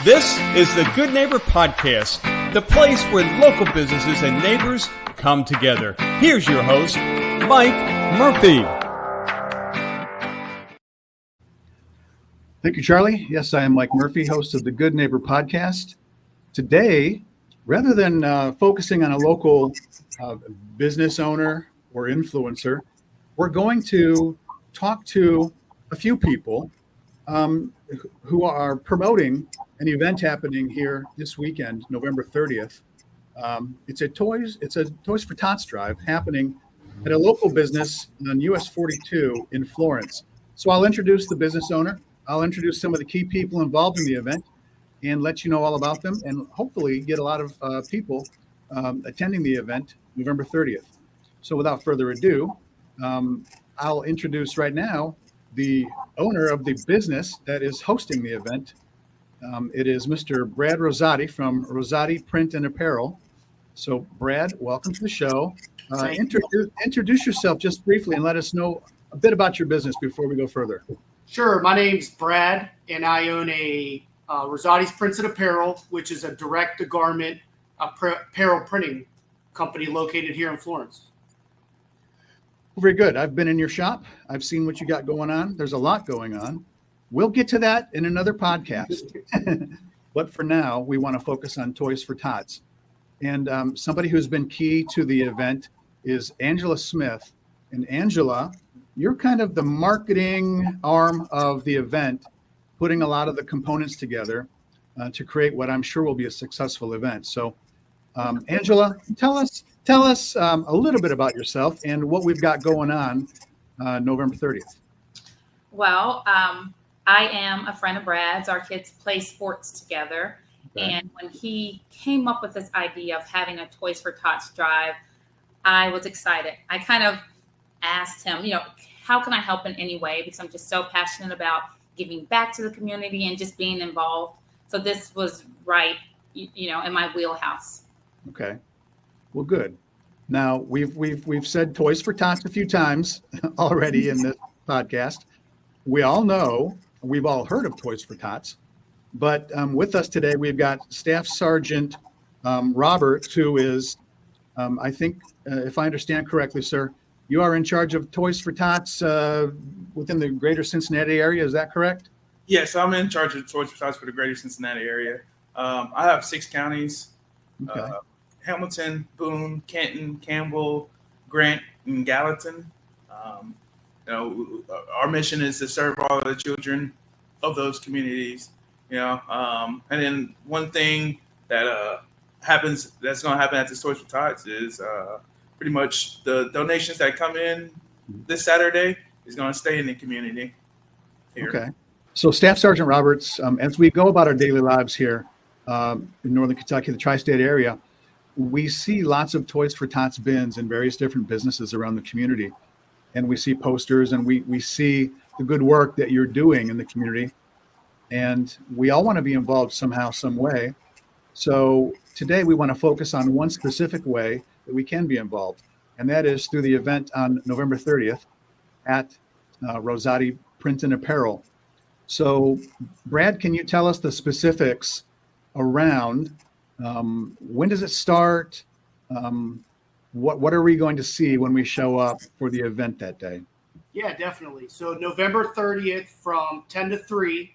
This is the Good Neighbor Podcast, the place where local businesses and neighbors come together. Here's your host, Mike Murphy. Thank you, Charlie. Yes, I am Mike Murphy, host of the Good Neighbor Podcast. Today, rather than focusing on a local business owner or influencer, we're going to talk to a few people who are promoting an event happening here this weekend, November 30th. It's a Toys for Tots drive happening at a local business on US 42 in Florence. So I'll introduce the business owner. I'll introduce some of the key people involved in the event and let you know all about them, and hopefully get a lot of people attending the event November 30th. So without further ado, I'll introduce right now the owner of the business that is hosting the event. It is Mr. Brad Rosati from Rosati Print and Apparel. So Brad, welcome to the show. Introduce yourself just briefly and let us know a bit about your business before we go further. Sure. My name's Brad, and I own a Rosati's Prints and Apparel, which is a direct-to-garment apparel printing company located here in Florence. Very good. I've been in your shop. I've seen what you got going on. There's a lot going on. We'll get to that in another podcast. But for now, we want to focus on Toys for Tots. And somebody who's been key to the event is Angela Smith. And Angela, you're kind of the marketing arm of the event, putting a lot of the components together to create what I'm sure will be a successful event. So, Angela, tell us a little bit about yourself and what we've got going on November 30th. Well, I am a friend of Brad's. Our kids play sports together. Okay. And when he came up with this idea of having a Toys for Tots drive, I was excited. I kind of asked him, how can I help in any way? Because I'm just so passionate about giving back to the community and just being involved. So this was right, in my wheelhouse. Okay. Well, good. Now we've said Toys for Tots a few times already in this podcast. We all know, we've all heard of Toys for Tots, but with us today we've got Staff Sergeant Roberts, who is, I think, if I understand correctly, sir, you are in charge of Toys for Tots within the greater Cincinnati area. Is that correct? Yes, I'm in charge of Toys for Tots for the greater Cincinnati area. I have 6 counties. Okay. Hamilton, Boone, Kenton, Campbell, Grant, and Gallatin. Our mission is to serve all of the children of those communities. And then one thing that that's going to happen at the Toys for Tots is pretty much the donations that come in this Saturday is going to stay in the community here. Okay. So Staff Sergeant Roberts, as we go about our daily lives here in Northern Kentucky, the tri-state area, we see lots of Toys for Tots bins in various different businesses around the community. And we see posters, and we see the good work that you're doing in the community. And we all want to be involved somehow, some way. So today we want to focus on one specific way that we can be involved. And that is through the event on November 30th at Rosati Print and Apparel. So Brad, can you tell us the specifics around when does it start? What are we going to see when we show up for the event that day? Yeah, definitely. So November 30th from 10 to 3.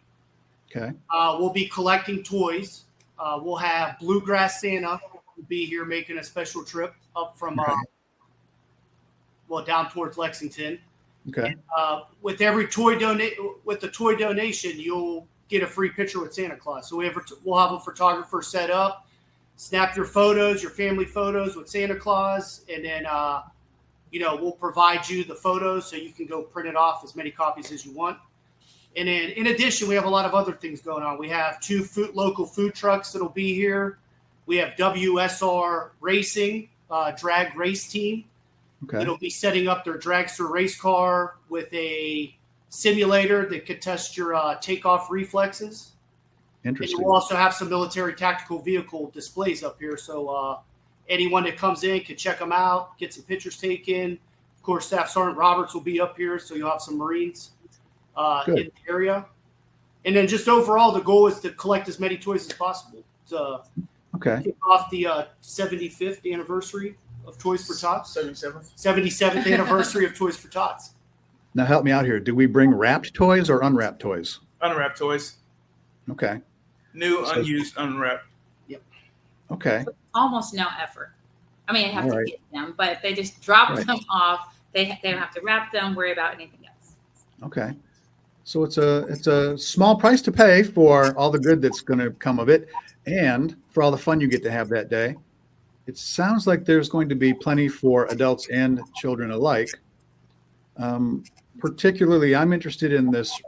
Okay. We'll be collecting toys. We'll have Bluegrass Santa will be here making a special trip up from down towards Lexington. Okay. And, with every toy donation, you'll get a free picture with Santa Claus. So we'll have a photographer set up. Snap your photos, your family photos with Santa Claus, and then, we'll provide you the photos so you can go print it off as many copies as you want. And then, in addition, we have a lot of other things going on. We have 2 local food trucks that'll be here. We have WSR Racing, drag race team. Okay. That'll be setting up their dragster race car with a simulator that could test your takeoff reflexes. Interesting. And we'll also have some military tactical vehicle displays up here. So anyone that comes in can check them out, get some pictures taken. Of course, Staff Sergeant Roberts will be up here, so you'll have some Marines in the area. And then just overall, the goal is to collect as many toys as possible to kick off the 75th anniversary of Toys for Tots. 77th anniversary of Toys for Tots. Now help me out here. Do we bring wrapped toys or unwrapped toys? Unwrapped toys. Okay. New, unused, unwrapped. Yep. Okay. Almost no effort. I mean, I have All to get them, but if they just drop them off, they don't have to wrap them, worry about anything else. Okay. So it's a small price to pay for all the good that's going to come of it, and for all the fun you get to have that day. It sounds like there's going to be plenty for adults and children alike. Particularly, I'm interested in this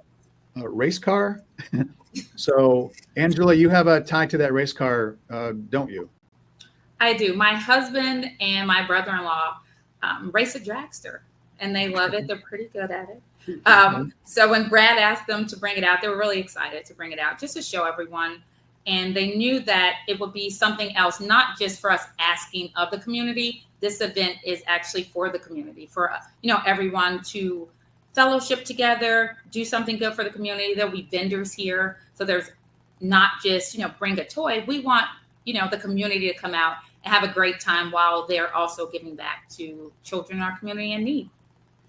race car. So, Angela, you have a tie to that race car, don't you? I do. My husband and my brother-in-law race a dragster, and they love it. They're pretty good at it. So when Brad asked them to bring it out, they were really excited to bring it out just to show everyone. And they knew that it would be something else, not just for us asking of the community. This event is actually for the community, for everyone to fellowship together, do something good for the community. There'll be vendors here. So there's not just, bring a toy. We want, the community to come out and have a great time while they're also giving back to children in our community in need.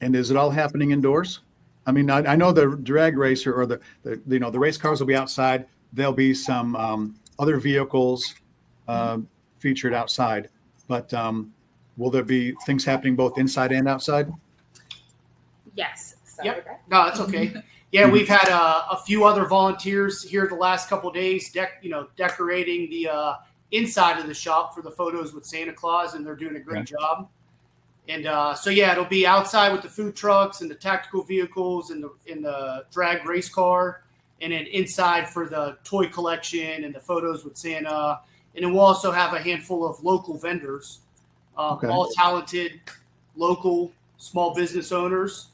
And is it all happening indoors? I mean, I know the drag racer or the race cars will be outside. There'll be some other vehicles featured outside, but will there be things happening both inside and outside? Yes. Yep. No, that's okay. Yeah, we've had a few other volunteers here the last couple of days, decorating the inside of the shop for the photos with Santa Claus, and they're doing a great job. And it'll be outside with the food trucks and the tactical vehicles and the drag race car, and then inside for the toy collection and the photos with Santa. And then we'll also have a handful of local vendors, all talented local small business owners,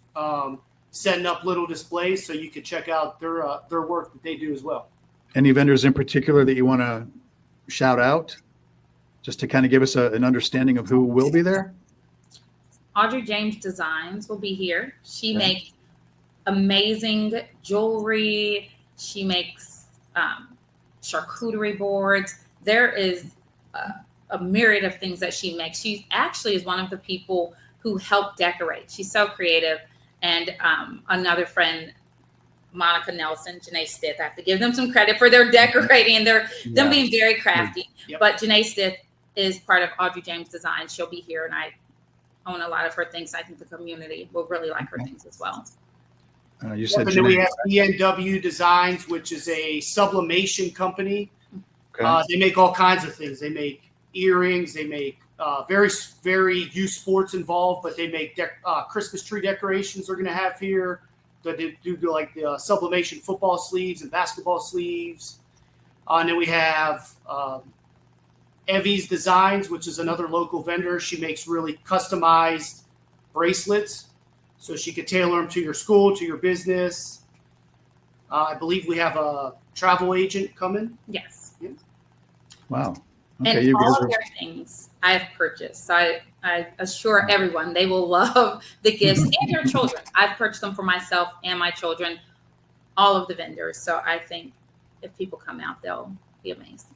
setting up little displays so you can check out their work that they do as well. Any vendors in particular that you want to shout out, just to kind of give us an understanding of who will be there? Audrey James Designs will be here. She makes amazing jewelry. She makes charcuterie boards. There is a myriad of things that she makes. She actually is one of the people who helped decorate. She's so creative. And another friend, Monica Nelson, Janae Stith, I have to give them some credit for their decorating and them being very crafty. Yep. But Janae Stith is part of Audrey James Design. She'll be here, and I own a lot of her things. I think the community will really like her things as well. You said and then we have ENW Designs, which is a sublimation company. Okay. They make all kinds of things. They make earrings. They make very, very youth sports involved, but they make Christmas tree decorations they're going to have here. They do like the sublimation football sleeves and basketball sleeves. And then we have Evie's Designs, which is another local vendor. She makes really customized bracelets, so she could tailor them to your school, to your business. I believe we have a travel agent coming. Yes. Yeah. Wow. Okay, and all of their things I have purchased. So I assure everyone they will love the gifts and their children. I've purchased them for myself and my children, all of the vendors. So I think if people come out, they'll be amazed.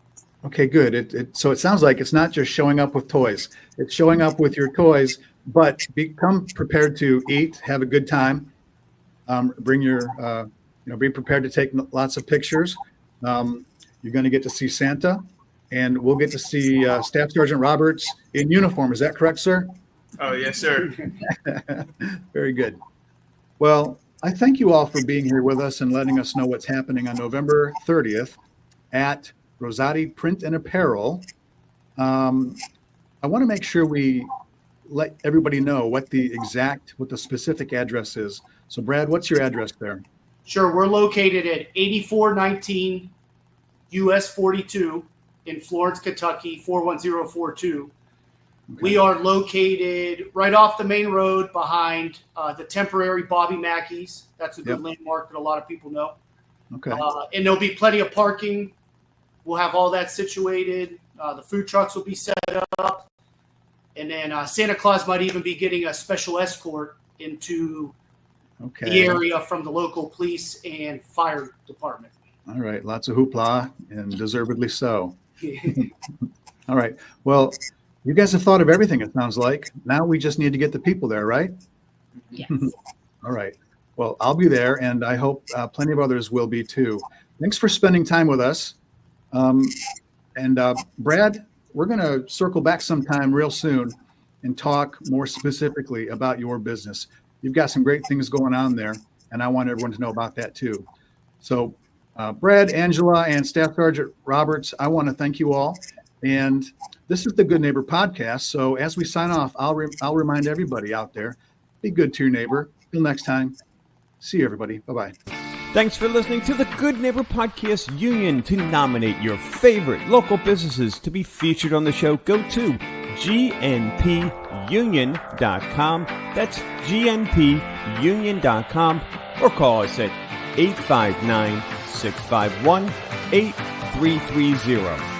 Okay, good. So it sounds like it's not just showing up with toys. It's showing up with your toys, but become prepared to eat, have a good time. Bring your, be prepared to take lots of pictures. You're going to get to see Santa, and we'll get to see Staff Sergeant Roberts in uniform. Is that correct, sir? Oh, yes, sir. Very good. Well, I thank you all for being here with us and letting us know what's happening on November 30th at Rosati Print and Apparel. I want to make sure we let everybody know what the specific address is. So, Brad, what's your address there? Sure. We're located at 8419 US 42 in Florence, Kentucky, 41042. Okay. We are located right off the main road behind the temporary Bobby Mackey's. That's a good landmark that a lot of people know. Okay. And there'll be plenty of parking. We'll have all that situated. The food trucks will be set up. And then Santa Claus might even be getting a special escort into Okay. the area from the local police and fire department. All right. Lots of hoopla, and deservedly so. All right. Well, you guys have thought of everything, it sounds like. Now we just need to get the people there, right? Yes. All right. Well, I'll be there, and I hope plenty of others will be too. Thanks for spending time with us. Brad, we're going to circle back sometime real soon and talk more specifically about your business. You've got some great things going on there, and I want everyone to know about that too. So, Brad, Angela, and Staff Sergeant Roberts, I want to thank you all. And this is the Good Neighbor Podcast. So as we sign off, I'll remind everybody out there, be good to your neighbor. Till next time, see you, everybody. Bye-bye. Thanks for listening to the Good Neighbor Podcast Union. To nominate your favorite local businesses to be featured on the show, go to gnpunion.com. That's gnpunion.com, or call us at 859-651-8330.